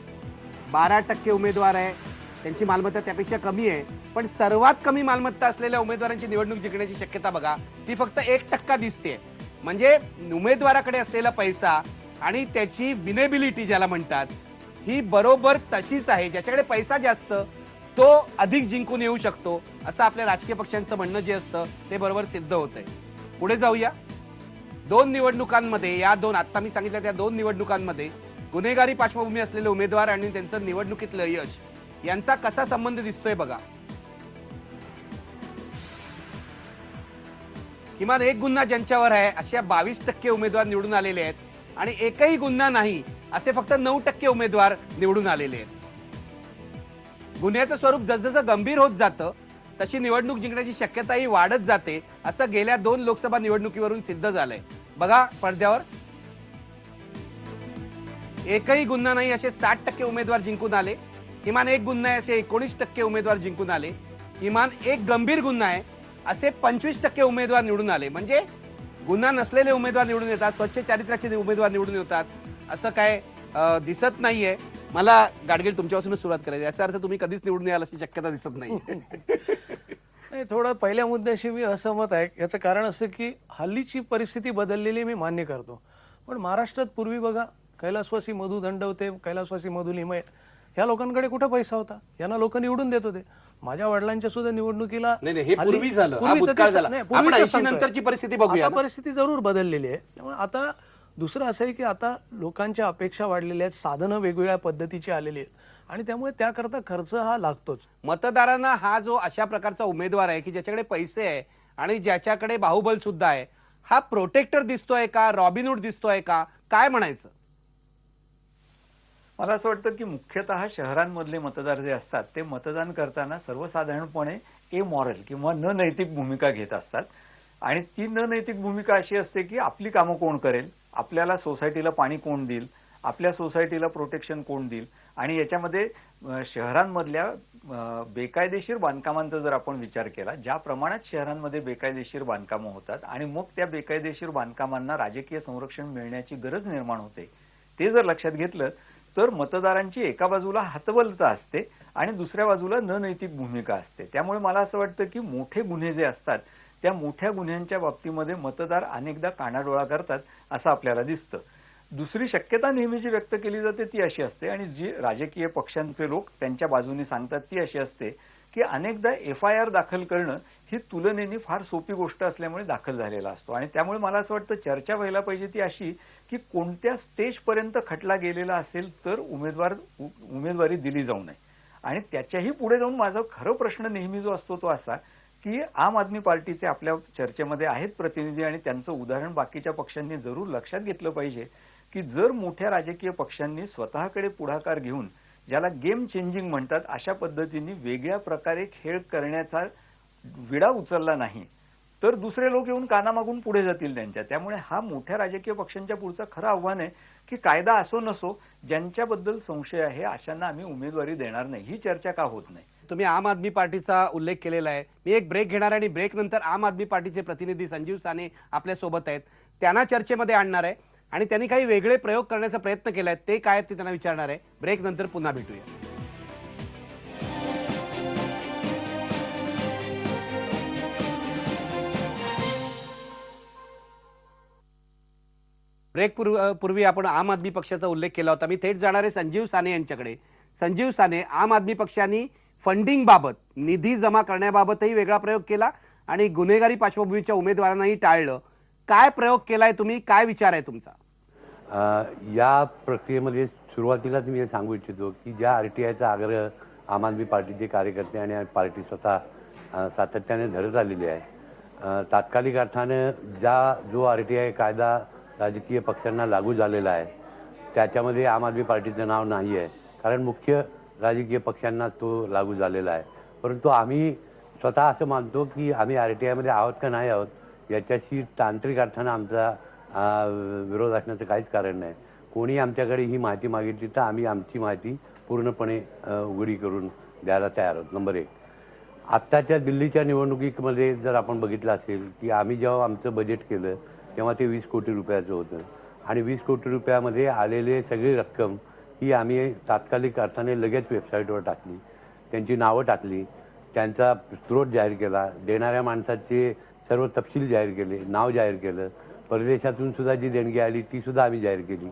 12% उमेदवार आहे त्यांची मालमत्ता त्यापेक्षा कमी आहे. पण सर्वात कमी मालमत्ता असलेल्या उमेदवारांची निवडणूक जिंकण्याची शक्यता बघा ती फक्त 1% दिसते. म्हणजे उमेदवाराकडे असलेला पैसा आणि त्याची विनेबिलिटी ज्याला म्हणतात ही बरोबर तशीच आहे. ज्याच्याकडे पैसा जास्त तो अधिक जिंकून येऊ शकतो असं आपल्या राजकीय पक्षांचं म्हणणं जे असतं ते बरोबर सिद्ध होतंय. पुढे जाऊया. 2 निवडणुकांमध्ये या 2 आता मी सांगितल्या त्या 2 निवडणुकांमध्ये गुन्हेगारी पार्श्वभूमी असलेले उमेदवार आणि त्यांचं निवडणुकीतलं यश यांचा कसा संबंध दिसतोय बघा. किमान एक गुन्हा ज्यांच्यावर आहे अशा 22% उमेदवार निवडून आलेले आहेत आणि एकही गुन्हा नाही असे फक्त 9% उमेदवार निवडून आलेले आहेत. गुन्ह्याचं स्वरूप जसजसं गंभीर होत जातं तशी निवडणूक जिंकण्याची शक्यताही वाढत जाते असं गेल्या 2 लोकसभा निवडणुकीवरून सिद्ध झालंय. बघा पडद्यावर एकही गुन्हा नाही असे 60% उमेदवार जिंकून आले. किमान एक गुन्हा आहे असे 19% उमेदवार जिंकून आले. किमान एक गंभीर गुन्हा आहे असे 25% उमेदवार निवडून आले. म्हणजे गुन्हा नसलेले उमेदवार निवडून येतात, स्वच्छ चारित्र्याचे उमेदवार निवडून येतात असं काय दिसत नाहीये. मला गाडगीळ तुमच्यापासूनच सुरुवात करायची. याचा अर्थ तुम्ही कधीच निवडून याल अशी शक्यता दिसत नाही. नाही, थोडं पहिल्या मुद्द्याशी मी असहमत आहे. याचं कारण असं की हल्लीची परिस्थिती बदललेली मी मान्य करतो. पण महाराष्ट्रात पूर्वी बघा कैलासवासी मधु दंडवते, कैलासवासी मधु लिमये ह्या लोकांकडे कुठं पैसा होता? यांना लोक निवडून देत होते. माझ्या वडिलांच्या सुद्धा निवडणुकीला नाही नाही, हे पूर्वी झालं, हा भूतकाळ झाला. आपण 80 नंतरची परिस्थिती बघूया. आता परिस्थिती जरूर बदललेली आहे. त्यामुळे आता दुसरं असं आहे की आता लोकांच्या अपेक्षा वाढलेल्या आहेत, साधनं वेगवेगळ्या पद्धतीची आलेली आहेत आणि त्यामुळे त्याकरता खर्च हा लागतोच. मतदारांना हा जो अशा प्रकारचा उमेदवार आहे की ज्याच्याकडे पैसे आहे आणि ज्याच्याकडे बाहुबल सुद्धा आहे हा प्रोटेक्टर दिसतोय का, रॉबिनहूड दिसतोय का, काय म्हणायचं? मला असं वाटतं की मुख्यतः शहरांमधले मतदार जे असतात ते मतदान करताना सर्वसाधारणपणे मॉरल किंवा न नैतिक भूमिका घेत असतात. आणि ती न नैतिक भूमिका अशी असते की आपली कामं कोण करेल, आपल्याला सोसायटीला पाणी कोण देईल, आपल्या सोसायटीला प्रोटेक्शन कोण देईल. आणि याच्यामध्ये शहरांमधल्या बेकायदेशीर बांधकामांचा जर आपण विचार केला, ज्या प्रमाणात शहरांमध्ये बेकायदेशीर बांधकामं होतात आणि मग त्या बेकायदेशीर बांधकामांना राजकीय संरक्षण मिळण्याची गरज निर्माण होते, ते जर लक्षात घेतलं तर मतदारांची एका बाजूला हतबलता असते आणि दुसऱ्या बाजूला न नैतिक भूमिका असते. त्यामुळे मला असं वाटतं की मोठे गुन्हे जे असतात त्या मोठ्या गुन्ह्यांच्या बाबतीमध्ये मतदार अनेकदा कानाडोळा करतात असं आपल्याला दिसतं. दुसरी शक्यता नेहमी जी व्यक्त केली जाते ती अशी असते आणि जी राजकीय पक्षांचे लोक त्यांच्या बाजूने सांगतात ती अशी असते की अनेकदा FIR दाखल करणं ही तुलनेने फार सोपी गोष्ट असल्यामुळे दाखल झालेला असतो. आणि त्यामुळे मला असं वाटतं चर्चा व्हायला पाहिजे ती अशी की कोणत्या स्टेजपर्यंत खटला गेलेला असेल तर उमेदवारी दिली जाऊ नये. आणि त्याच्याही पुढे जाऊन माझा खरं प्रश्न नेहमी जो असतो तो असा की आम आदमी पार्टीचे आपल्या चर्चेमध्ये आहेत प्रतिनिधी आणि त्यांचं उदाहरण बाकीच्या पक्षांनी जरूर लक्षात घेतलं पाहिजे की जर मोठ्या राजकीय पक्षांनी स्वतःकडे पुढाकार घेऊन ज्याला गेम चेंजिंग म्हणतात अशा पद्धतीने वेगळ्या प्रकारे खेळ करण्याचा विडा उचलला नाही तर दुसरे लोक येऊन कानामागून पुढे जातील त्यांच्या. त्यामुळे हा मोठ्या राजकीय पक्षांच्या पुढचा खरं आव्हान आहे की कायदा असो नसो, ज्यांच्याबद्दल संशय आहे अशांना आम्ही उमेदवारी देणार नाही. ही चर्चा का होत नाही? तुम्ही आम आदमी पार्टीचा उल्लेख केलेला आहे. मी एक ब्रेक घेणार आणि ब्रेक नंतर आम आदमी पार्टीचे प्रतिनिधी संजीव साने आपल्या सोबत आहेत, त्यांना चर्चेमध्ये आणणार आहे आणि त्यांनी काही वेगळे प्रयोग करण्याचा प्रयत्न केलाय, ते काय ते त्यांना विचारणार आहे. ब्रेक नंतर पुन्हा भेटूया. ब्रेक पूर्वी आपण आम आदमी पक्षाचा उल्लेख केला होता. मी थेट जाणार आहे संजीव साने यांच्याकडे. संजीव साने, आम आदमी पक्षाने फंडिंग बाबत, निधी जमा करण्याबाबतही वेगळा प्रयोग केला आणि गुन्हेगारी पार्श्वभूमीच्या उमेदवारांनाही टाळलं. काय प्रयोग केलाय तुम्ही, काय विचार आहे तुमचा? या प्रक्रियेमध्ये सुरुवातीलाच मी हे सांगू इच्छितो की ज्या RTIचा आग्रह आम आदमी पार्टीचे कार्यकर्ते आणि पार्टी स्वतः सातत्याने धरत आलेली आहे, तात्कालिक अर्थानं जो RTI कायदा राजकीय पक्षांना लागू झालेला आहे त्याच्यामध्ये आम आदमी पार्टीचं नाव नाही आहे, कारण मुख्य राजकीय पक्षांना तो लागू झालेला आहे. परंतु आम्ही स्वतः असं मानतो की आम्ही RTIमध्ये आहोत का नाही आहोत याच्याशी तांत्रिक अर्थानं आमचा विरोध असण्याचं काहीच कारण नाही. कोणी आमच्याकडे ही माहिती मागितली तर आम्ही आमची माहिती पूर्णपणे उघडी करून द्यायला तयार आहोत. नंबर 1. आत्ताच्या दिल्लीच्या निवडणुकीमध्ये जर आपण बघितलं असेल की आम्ही जेव्हा आमचं बजेट केलं तेव्हा ते 20 कोटी रुपयाचं होतं आणि 20 कोटी रुपयामध्ये आलेले सगळी रक्कम ही आम्ही तात्कालिक अर्थाने लगेच वेबसाईटवर टाकली, त्यांची नावं टाकली, त्यांचा स्रोत जाहीर केला, देणाऱ्या माणसाचे सर्व तपशील जाहीर केले, नाव जाहीर केलं, परदेशातून सुद्धा जी देणगी आली ती सुद्धा आम्ही जाहीर केली.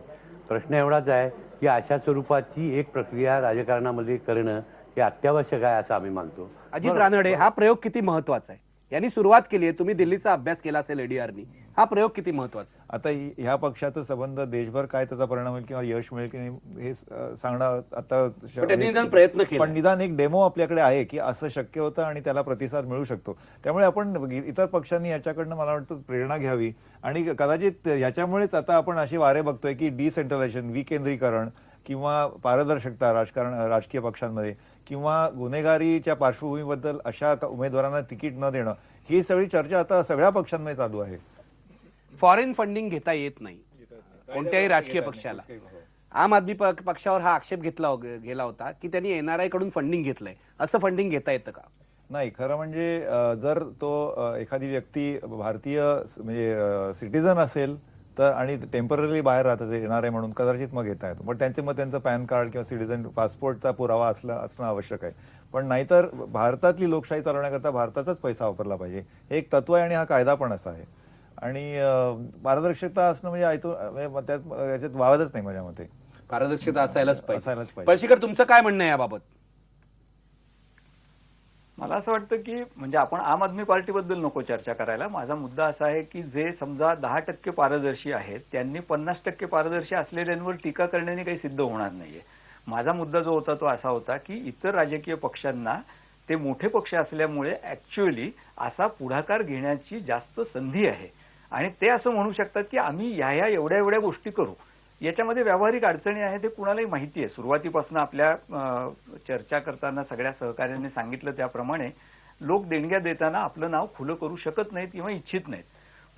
प्रश्न एवढाच आहे की अशा स्वरूपाची एक प्रक्रिया राजकारणामध्ये करणं हे अत्यावश्यक आहे असं आम्ही मानतो. अजित रानडे, हा प्रयोग किती महत्वाचा आहे? यांनी सुरुवात केली आहे, तुम्ही दिल्लीचा अभ्यास केला असेल ADRनी, हा प्रयोग किती महत्वाचा आहे? आता ह्या पक्षाचा संबंध देशभर काय त्याचा परिणाम होईल किंवा यश मिळेल की नाही हे सांगणं आता पण त्यांनी निदान प्रयत्न केला. पण निदान एक डेमो आपल्याकडे आहे की असं शक्य होतं आणि त्याला प्रतिसाद मिळू शकतो. त्यामुळे आपण इतर पक्षांनी याच्याकडनं मला वाटतं प्रेरणा घ्यावी आणि कदाचित याच्यामुळेच आता आपण असे वारे बघतोय की डिसेंट्रलायझेशन, विकेंद्रीकरण किंवा पारदर्शकता राजकीय पक्षांमध्ये किंवा गुन्हेगारीच्या पार्श्वभूमीबद्दल अशा उमेदवारांना तिकीट न देणं, ही सगळी चर्चा आता सगळ्या पक्षांमध्ये चालू आहे. फॉरेन फंडिंग घेता येत नाही कोणत्याही राजकीय पक्षाला. आम आदमी पक्षावर हा आक्षेप गेला होता की त्यांनी NRI कडून फंडिंग घेतलंय. असं फंडिंग घेता येतं का? नाही, खरं म्हणजे जर तो एखादी व्यक्ती भारतीय म्हणजे सिटीजन असेल तर आणि टेम्पररी बाहेर राहत असेल NRI म्हणून कदाचित मग घेता येतो. पण त्यांचं पॅन कार्ड किंवा सिटीजन पासपोर्टचा पुरावा असणं आवश्यक आहे. पण नाहीतर भारतातली लोकशाही चालवण्याकरता भारताचाच पैसा वापरला पाहिजे, हे एक तत्व आहे आणि हा कायदा पण असा आहे. आणि पारदर्शकता असणं म्हणजे याच्यात वावच नाही माझ्या मते. पारदर्शकता असायलाच पाहिजे. पाहिजे. पळशीकर, तुमचं काय म्हणणं आहे याबाबत? मला असं वाटतं की म्हणजे आपण आम आदमी पार्टीबद्दल नको चर्चा करायला. माझा मुद्दा असा आहे की जे समजा 10% पारदर्शी आहेत त्यांनी 50% पारदर्शी असलेल्यांवर टीका करण्याने काही सिद्ध होणार नाहीये. माझा मुद्दा जो होता तो असा होता की इतर राजकीय पक्षांना ते मोठे पक्ष असल्यामुळे ऍक्च्युअली असा पुढाकार घेण्याची जास्त संधी आहे आणि ते असं म्हणू शकतात की आम्ही ह्या एवढ्या गोष्टी करू. याच्यामध्ये व्यावहारिक अडचणी आहेत हे कुणालाही माहिती आहे. सुरुवातीपासून आपल्या चर्चा करताना सगळ्या सहकार्यांनी सांगितलं त्याप्रमाणे लोक देणग्या देताना आपलं नाव खुलं करू शकत नाहीत किंवा इच्छित नाहीत.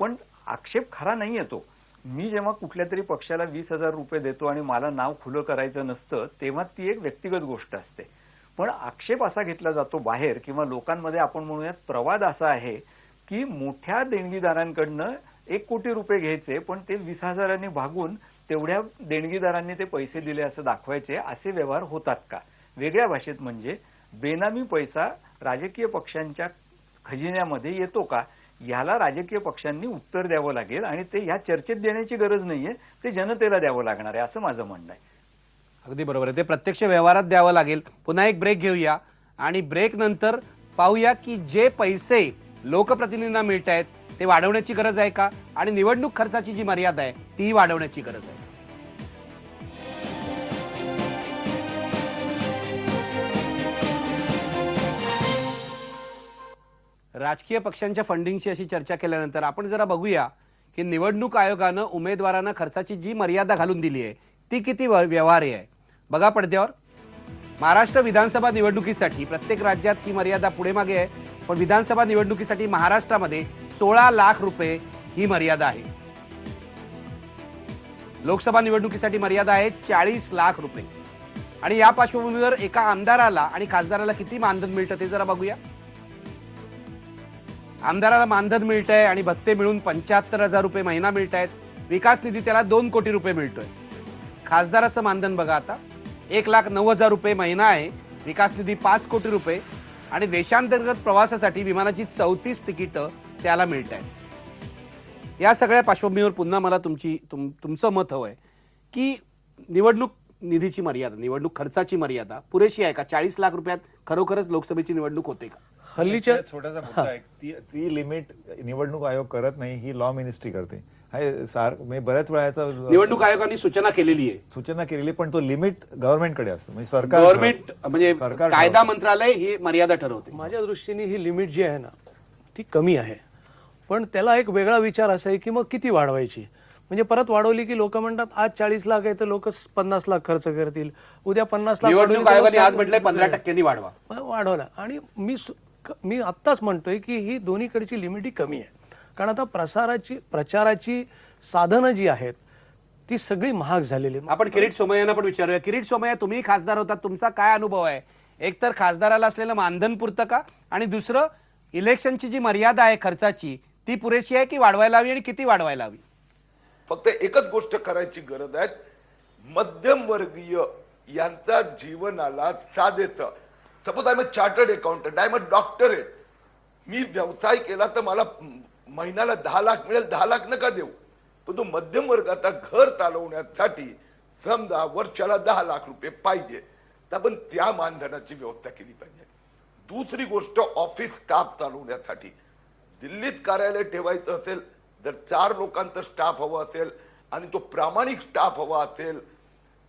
पण आक्षेप खरा नाही येतो. मी जेव्हा कुठल्या तरी पक्षाला 20,000 रुपये देतो आणि मला नाव खुलं करायचं नसतं तेव्हा ती एक व्यक्तिगत गोष्ट असते. पण आक्षेप असा घेतला जातो बाहेर किंवा लोकांमध्ये, आपण म्हणूयात प्रवाद असा आहे की मोठ्या देणगीदारांकडनं 1 कोटी रुपये घ्यायचे पण ते 20,000 भागून तेवढ्या देणगीदारांनी ते पैसे दिले असं दाखवायचे. असे व्यवहार होतात का? वेगळ्या भाषेत म्हणजे बेनामी पैसा राजकीय पक्षांच्या खजिन्यामध्ये येतो का? याला राजकीय पक्षांनी उत्तर द्यावं लागेल आणि ते ह्या चर्चेत देण्याची गरज नाहीये, ते जनतेला द्यावं लागणार आहे असं माझं म्हणणं आहे. अगदी बरोबर आहे, ते प्रत्यक्ष व्यवहारात द्यावं लागेल. पुन्हा एक ब्रेक घेऊया आणि ब्रेक नंतर पाहूया की जे पैसे लोकप्रतिनिधींना मिळत आहेत ते वाढवण्याची गरज आहे का आणि निवडणूक खर्चाची जी मर्यादा आहे ती वाढवण्याची गरज आहे. राजकीय पक्षांच्या फंडिंगची अशी चर्चा केल्यानंतर आपण जरा बघूया की निवडणूक आयोगानं उमेदवारांना खर्चाची जी मर्यादा घालून दिली आहे ती किती व्यवहार्य आहे. बघा पडद्यावर, महाराष्ट्र विधानसभा निवडणुकीसाठी प्रत्येक राज्यात ही मर्यादा पुढे मागे आहे, पण विधानसभा निवडणुकीसाठी महाराष्ट्रामध्ये 16 लाख रुपये ही मर्यादा आहे. लोकसभा निवडणुकीसाठी मर्यादा आहे 40 लाख रुपये. आणि या पार्श्वभूमीवर एका आमदाराला आणि खासदाराला किती मानधन मिळतं ते जरा बघूया. आमदाराला मानधन मिळतंय आणि भत्ते मिळून 75,000 रुपये महिना मिळत आहेत. विकास निधी त्याला 2 कोटी रुपये मिळतोय. खासदाराचं मानधन बघा आता 1,90,000 रुपये महिना आहे. विकास निधी 5 कोटी रुपये आणि देशांतर्गत प्रवासासाठी विमानाची 34 तिकीटं त्याला मिळत आहेत. या सगळ्या पार्श्वभूमीवर पुन्हा मला तुमचं मत हवंय की निवडणूक निधीची मर्यादा, निवडणूक खर्चाची मर्यादा पुरेशी आहे का? 40 लाख रुपयात खरोखरच लोकसभेची निवडणूक होते का? हल्लीच्या छोटासा मुद्दा आहे. ती लिमिट निवडणूक आयोग करत नाही, ही लॉ मिनिस्ट्री करते. मी बऱ्याच वेळा याचा निवडणूक आयोगाने सूचना केलेली आहे, सूचना केलेली, पण तो लिमिट गव्हर्नमेंटकडे असतो. म्हणजे सरकार गव्हर्नमेंट म्हणजे सरकार कायदा मंत्रालय ही मर्यादा ठरवते. माझ्या दृष्टीने ही लिमिट जी आहे ना ती कमी आहे, पण त्याला एक वेगळा विचार असा आहे की मग किती वाढवायची. म्हणजे परत वाढवली की लोक म्हणतात आज 40 लाख आहे तर लोक 50 लाख खर्च करतील, उद्या 50 लाख निवडणूक आयोगाने आज म्हटलंय 15% वाढवा. वाढवला. आणि मी आत्ताच म्हणतोय की ही दोन्हीकडची लिमिट ही कमी आहे. कारण आता प्रचाराची साधनं जी आहेत ती सगळी महाग झालेली आहेत. आपण किरीट सोमय्यांना पण विचारूया. किरीट सोमय्या, तुम्ही खासदार होता, तुमचा काय अनुभव आहे? एक तर खासदाराला असलेलं मानधन पुरतं का, आणि दुसरं इलेक्शनची जी मर्यादा आहे खर्चाची ती पुरेशी आहे की वाढवायला हवी आणि किती वाढवायला हवी? फक्त एकच गोष्ट करायची गरज आहे, मध्यमवर्गीय यांचा जीवनाला साधेचं. Suppose I am chartered accountant, I am doctor आहे, मी व्यवसाय केला तर मला महिन्याला 10 लाख मिळेल, 10 लाख नका देऊ. तो मध्यम वर्गाचा घर चालवण्यासाठी समजा वर्षाला 10 लाख रुपये पाहिजे, तर आपण त्या मानधनाची व्यवस्था केली पाहिजे. दुसरी गोष्ट, ऑफिस स्टाफ चालवण्यासाठी दिल्लीत कार्यालय ठेवायचं असेल, जर 4 लोकांचा स्टाफ हवा असेल आणि तो प्रामाणिक स्टाफ हवा असेल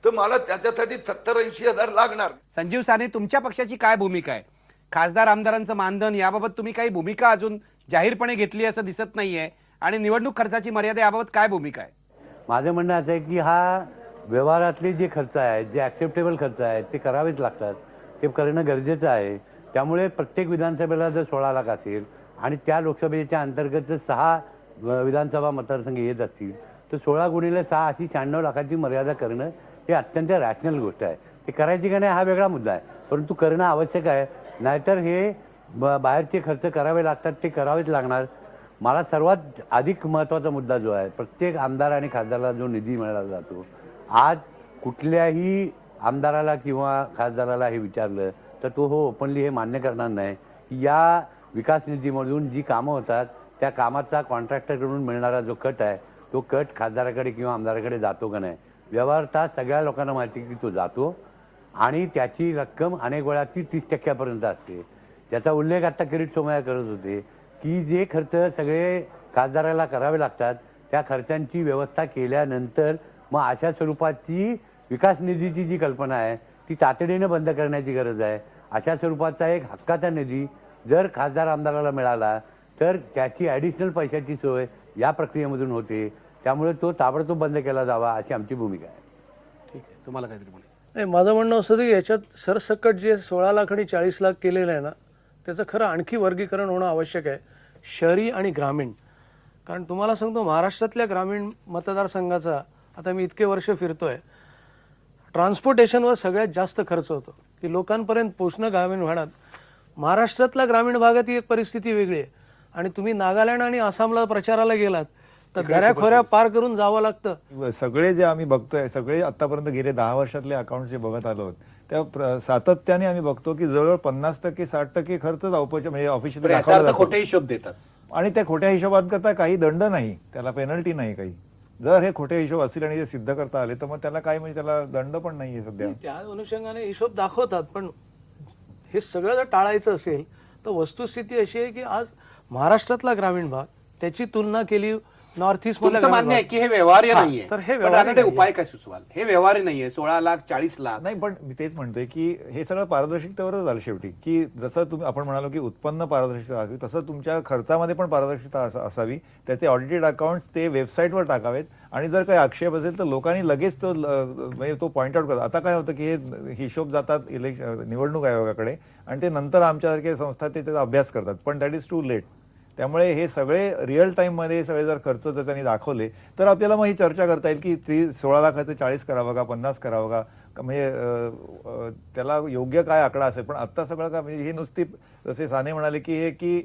तर मला त्याच्यासाठी 70-80 हजार लागणार. संजीव साने, तुमच्या पक्षाची काय भूमिका आहे? खासदार आमदारांचं मानधन याबाबत तुम्ही काही भूमिका अजून जाहीरपणे घेतली असं दिसत नाहीये, आणि निवडणूक खर्चाची मर्यादा याबाबत काय भूमिका आहे? माझं म्हणणं असं आहे की हा व्यवहारातले जे खर्च आहेत, जे ॲक्सेप्टेबल खर्च आहेत ते करावेच लागतात, ते करणं गरजेचं आहे. त्यामुळे प्रत्येक विधानसभेला जर 16 लाख असेल आणि त्या लोकसभेच्या अंतर्गत जर 6 विधानसभा मतदारसंघ येत असतील तर 16 गुणिले 6 अशी 96 लाखाची मर्यादा करणं हे अत्यंत रॅशनल गोष्ट आहे. ते करायची का नाही हा वेगळा मुद्दा आहे, परंतु करणं आवश्यक आहे. नाहीतर हे बाहेरचे खर्च करावे लागतात, ते करावेच लागणार. मला सर्वात अधिक महत्त्वाचा मुद्दा जो आहे, प्रत्येक आमदार आणि खासदाराला जो निधी मिळाला जातो, आज कुठल्याही आमदाराला किंवा खासदाराला हे विचारलं तर तो ओपनली हे मान्य करणार नाही की या विकास निधीमधून जी कामं होतात त्या कामाचा कॉन्ट्रॅक्टरकडून मिळणारा जो कट आहे तो कट खासदाराकडे किंवा आमदाराकडे जातो का नाही. व्यवहारता सगळ्या लोकांना माहिती की तो जातो आणि त्याची रक्कम अनेक वेळा ती 30% असते. त्याचा उल्लेख आता किरीट सोमय्या करत होते की जे खर्च सगळे खासदाराला करावे लागतात त्या खर्चांची व्यवस्था केल्यानंतर मग अशा स्वरूपाची विकास निधीची जी कल्पना आहे ती तातडीने बंद करण्याची गरज आहे. अशा स्वरूपाचा एक हक्काचा निधी जर खासदार आमदाराला मिळाला तर त्याची ॲडिशनल पैशाची सोय या प्रक्रियेमधून होते. त्यामुळे तो ताबडतोब बंद केला जावा अशी आमची भूमिका आहे. ठीक आहे, तुम्हाला काहीतरी म्हणायचं? नाही, माझं म्हणणं असं की याच्यात सरसकट जे 16 लाख आणि 40 लाख केलेलं आहे ना त्याचं खरं आणखी वर्गीकरण होणं आवश्यक आहे, शहरी आणि ग्रामीण. कारण तुम्हाला सांगतो महाराष्ट्रातल्या ग्रामीण मतदारसंघाचा आता मी इतके वर्ष फिरतोय, ट्रान्सपोर्टेशनवर सगळ्यात जास्त खर्च होतो की लोकांपर्यंत पोचणं ग्रामीण भागात. महाराष्ट्रातल्या ग्रामीण भागात ही एक परिस्थिती वेगळी आहे. आणि तुम्ही नागालँड आणि आसामला प्रचाराला गेलात तर दऱ्याखोऱ्या पार करून जावं लागतं. सगळे जे आम्ही बघतोय, सगळे आतापर्यंत गेले 10 वर्षातले अकाउंट जे बघत आलो त्या सातत्याने आम्ही बघतो की जवळजवळ 50% 60% खर्च औपचारिक म्हणजे ऑफिशियल खोटे हिशोब देतात आणि त्या खोट्या हिशोबात करता काही दंड नाही, त्याला पेनल्टी नाही काही. जर हे खोटे हिशोब असतील आणि ते सिद्ध करता आले तर मग त्याला काय म्हणजे त्याला दंड पण नाहीये सध्या. त्या अनुषंगाने हिशोब दाखवतात, पण हे सगळं जर टाळायचं असेल तर वस्तुस्थिती अशी आहे की आज महाराष्ट्रातला ग्रामीण भाग त्याची तुलना केली नॉर्थ ईस्ट तुमचं मान्य आहे की हे व्यवहार्य नाहीये, तर हे पण व्यवहार्य आता ते उपाय काय सुचवाल? हे व्यवहार्य नाहीये, 16 लाख 40 लाख नाही, पण मी तेच म्हणतोय की हे सगळं पारदर्शकतेवरच झालं शेवटी. की जसं तुम्ही आपण म्हणालो की उत्पन्न पारदर्शकता असावी, तसं तुमच्या खर्चामध्ये पण पारदर्शकता असावी. त्याचे ऑडिटेड अकाउंट्स ते वेबसाईटवर टाकावेत आणि जर काही आक्षेप असेल तर लोकांनी लगेच तो म्हणजे तो पॉईंट आउट करतात. आता काय होतं की हे हिशोब जातात निवडणूक आयोगाकडे आणि ते नंतर आमच्यासारख्या संस्था ते त्याचा अभ्यास करतात, पण दॅट इज टू लेट. त्यामुळे हे सगळे रिअल टाईममध्ये सगळे जर खर्च जर त्यांनी दाखवले तर आपल्याला मग ही चर्चा करता येईल की 16 लाखाचं 40 करावं का 50 करावं का म्हणजे त्याला योग्य काय आकडा असेल. पण आत्ता सगळं का म्हणजे हे नुसती जसे साने म्हणाले की हे की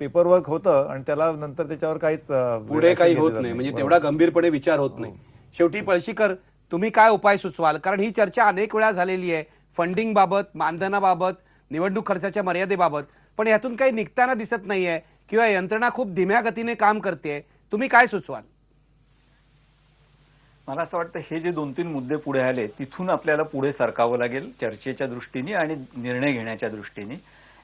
पेपर वर्क होतं आणि त्याला नंतर त्याच्यावर काहीच पुढे काही होत नाही, म्हणजे तेवढा गंभीरपणे विचार होत नाही. शेवटी पळशीकर, तुम्ही काय उपाय सुचवाल? कारण ही चर्चा अनेक वेळा झालेली आहे, फंडिंग बाबत, मानधनाबाबत, निवडणूक खर्चाच्या मर्यादेबाबत, पण यातून काही निघताना दिसत नाहीये किंवा यंत्रणा खूप धीम्या गतीने काम करते. तुम्ही काय सुचवाल? मला असं वाटतं हे जे 2-3 मुद्दे पुढे आले तिथून आपल्याला पुढे सरकावं लागेल चर्चेच्या दृष्टीने आणि निर्णय घेण्याच्या दृष्टीने.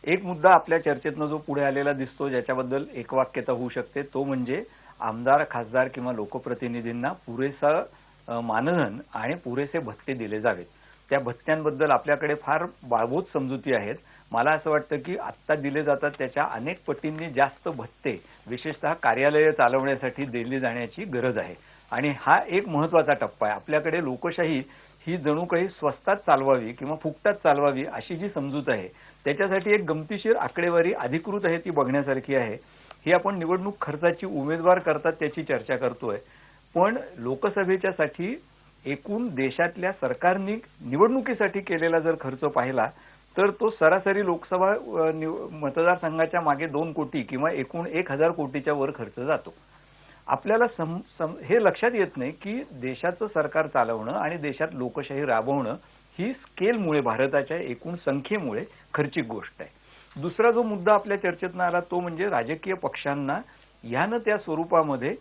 एक मुद्दा आपल्या चर्चेतनं जो पुढे आलेला दिसतो ज्याच्याबद्दल एकवाक्यता होऊ शकते तो म्हणजे आमदार, खासदार किंवा लोकप्रतिनिधींना पुरेसा मानधन आणि पुरेसे भत्ते दिले जावेत. त्या भत्त्यांबद्दल आपल्याकडे फार बाळगोत समजुती आहेत. मला असं वाटतं की आत्ता दिले जातात त्याच्या अनेक पटींनी जास्त भत्ते विशेषतः कार्यालय चालवण्यासाठी दिली जाण्याची गरज आहे आणि हा एक महत्त्वाचा टप्पा आहे. आपल्याकडे लोकशाही ही जणू काही स्वस्तात चालवावी किंवा फुकटात चालवावी अशी जी समजूत आहे त्याच्यासाठी एक गमतीशीर आकडेवारी अधिकृत आहे ती बघण्यासारखी आहे. ही आपण निवडणूक खर्चाची उमेदवार करतात त्याची चर्चा करतोय, पण लोकसभेच्यासाठी एकूण देशातल्या सरकारने निवडणुकीसाठी केलेला जर खर्च पाहिला तर तो सरासरी लोकसभा मतदारसंघाच्या मागे 2 कोटी किंवा एकूण 1000 कोटीच्या वर खर्च जातो. आपल्याला हे लक्षात येत नाही की देशाचं सरकार चालवणं आणि देशात लोकशाही राबवणं ही स्केलमुळे भारताच्या एकूण संख्येमुळे खर्चिक गोष्ट आहे. दुसरा जो मुद्दा आपल्या चर्चेतनं आला तो म्हणजे राजकीय पक्षांना यानं त्या स्वरूपामध्ये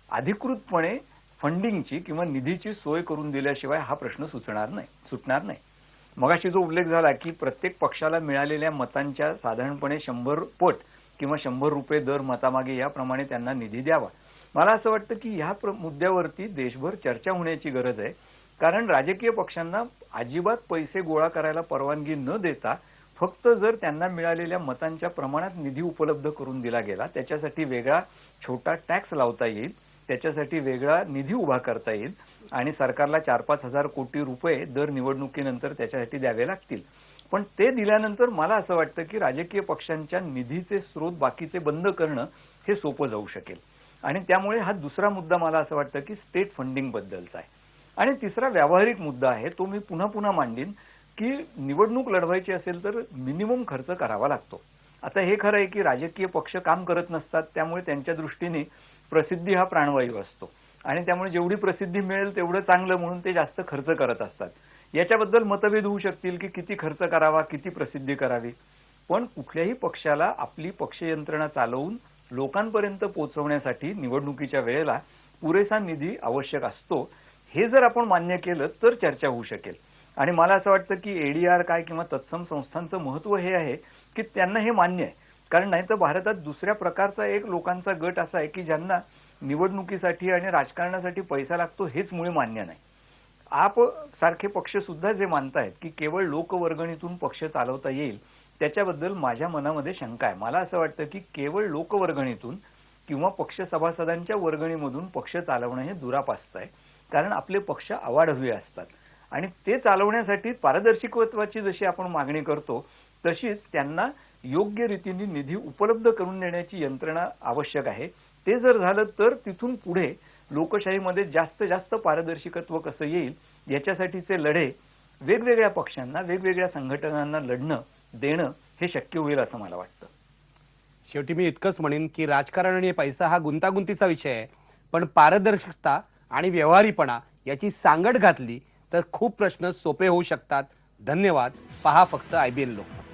अधिकृतपणे फंडिंगची किंवा निधीची सोय करून दिल्याशिवाय हा प्रश्न सुटणार नाही. मगाशी जो उल्लेख झाला की प्रत्येक पक्षाला मिळालेल्या मतांच्या साधारणपणे 100 पट किंवा 100 रुपये दर मतामागे याप्रमाणे त्यांना निधी द्यावा. मला असं वाटतं की ह्या मुद्द्यावरती देशभर चर्चा होण्याची गरज आहे, कारण राजकीय पक्षांना अजिबात पैसे गोळा करायला परवानगी न देता फक्त जर त्यांना मिळालेल्या मतांच्या प्रमाणात निधी उपलब्ध करून दिला गेला, त्याच्यासाठी वेगळा छोटा टॅक्स लावता येईल, त्याच्यासाठी वेगळा निधी उभा करता येईल आणि सरकारला 4-5 हजार कोटी रुपये दर निवडणुकीनंतर त्याच्यासाठी द्यावे लागतील. पण ते दिल्यानंतर मला असं वाटतं की राजकीय पक्षांच्या निधीचे स्रोत बाकीचे बंद करणं हे सोपं जाऊ शकेल आणि त्यामुळे हा दुसरा मुद्दा मला असं वाटतं की स्टेट फंडिंग बद्दलचा आहे. आणि तिसरा व्यावहारिक मुद्दा आहे तो मी पुन्हा मांडीन की निवडणूक लढवायची असेल तर मिनिमम खर्च करावा लागतो. आता हे खरं आहे की राजकीय पक्ष काम करत नसतात, त्यामुळे त्यांच्या दृष्टीने प्रसिद्धी हा प्राणवायू असतो आणि त्यामुळे जेवढी प्रसिद्धी मिळेल तेवढं चांगलं म्हणून ते जास्त खर्च करत असतात. याच्याबद्दल मतभेद होऊ शकतील की किती खर्च करावा, किती प्रसिद्धी करावी, पण कुठल्याही पक्षाला आपली पक्ष यंत्रणा चालवून लोकांपर्यंत पोहोचवण्यासाठी निवडणुकीच्या वेळेला पुरेसा निधी आवश्यक असतो. हे जर आपण मान्य केलं तर चर्चा होऊ शकेल आणि मला असं वाटतं की एडीआर काय किंवा तत्सम संस्थांचं महत्त्व हे आहे की त्यांना हे मान्य आहे, कारण नाहीतर भारतात दुसऱ्या प्रकारचा एक लोकांचा गट असा आहे की ज्यांना निवडणुकीसाठी आणि राजकारणासाठी पैसा लागतो हेच मुळे मान्य नाही. आप सारखे पक्ष सुद्धा जे मानतायत की केवळ लोकवर्गणीतून पक्ष चालवता येईल त्याच्याबद्दल माझ्या मनामध्ये शंका आहे. मला असं वाटतं की केवळ लोकवर्गणीतून किंवा पक्ष सभासदांच्या वर्गणीमधून पक्ष चालवणं हे दुरापास्त आहे, कारण आपले पक्ष आवाढव्य असतात आणि ते चालवण्यासाठी पारदर्शकत्वाची जशी आपण मागणी करतो तशीच त्यांना योग्य रीतीने निधी उपलब्ध करून देण्याची यंत्रणा आवश्यक आहे. ते जर झालं तर तिथून पुढे लोकशाहीमध्ये जास्त पारदर्शकत्व कसं येईल याच्यासाठीचे लढे वेगवेगळ्या पक्षांना, वेगवेगळ्या संघटनांना लढणं देणं हे शक्य होईल असं मला वाटतं. शेवटी मी इतकंच म्हणेन की राजकारण आणि पैसा हा गुंतागुंतीचा विषय आहे, पण पारदर्शकता आणि व्यवहारीपणा याची सांगड घातली तर खूप प्रश्न सोपे होऊ शकतात. धन्यवाद. पहा फक्त IBN लोकमत.